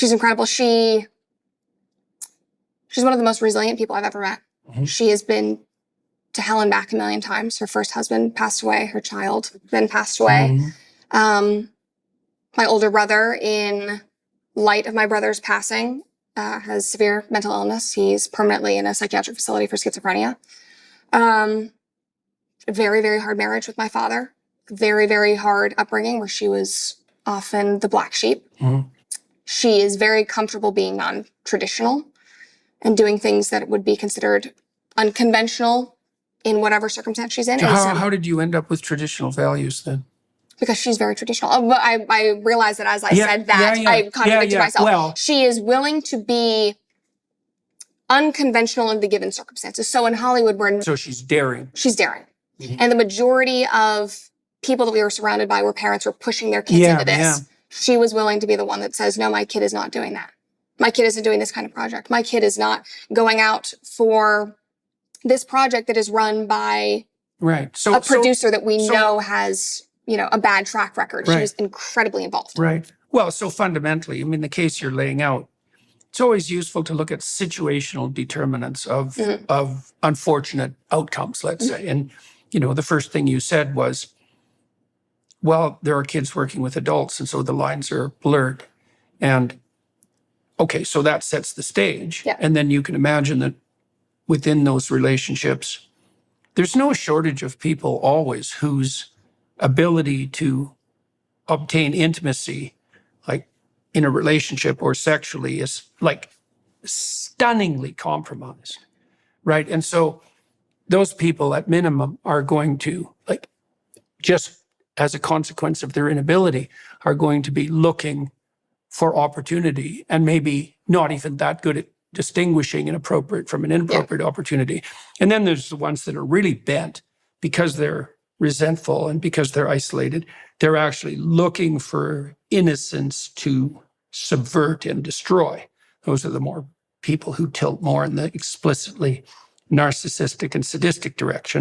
She's incredible. She's one of the most resilient people I've ever met. Mm-hmm. She has been to hell and back a million times. Her first husband passed away. Her child then passed away. Mm-hmm. My older brother, in light of my brother's passing, has severe mental illness. He's permanently in a psychiatric facility for schizophrenia. Very, very hard marriage with my father. Very, very hard upbringing where she was often the black sheep. Mm-hmm. She is very comfortable being non-traditional and doing things that would be considered unconventional in whatever circumstance she's in. So how did you end up with traditional values then? Because she's very traditional. But I realized that as I said that, I contradicted myself. Well, she is willing to be unconventional in the given circumstances. So in Hollywood, So she's daring. She's daring. Mm-hmm. And the majority of people that we were surrounded by were parents who were pushing their kids into this. Yeah. She was willing to be the one that says, no, my kid is not doing that. My kid isn't doing this kind of project. My kid is not going out for this project that is run by a producer that we know has, a bad track record. Right. She was incredibly involved. Right. Well, so fundamentally, the case you're laying out, it's always useful to look at situational determinants of unfortunate outcomes, let's say. And, the first thing you said was, well, there are kids working with adults, and so the lines are blurred. And, okay, so that sets the stage. Yeah. And then you can imagine that within those relationships, there's no shortage of people always whose ability to obtain intimacy, like in a relationship or sexually, is like stunningly compromised, right? And so those people at minimum are going to, just as a consequence of their inability, are going to be looking for opportunity and maybe not even that good at distinguishing an appropriate from an inappropriate opportunity. And then there's the ones that are really bent because they're resentful and because they're isolated. They're actually looking for innocence to subvert and destroy. Those are the more people who tilt more in the explicitly narcissistic and sadistic direction.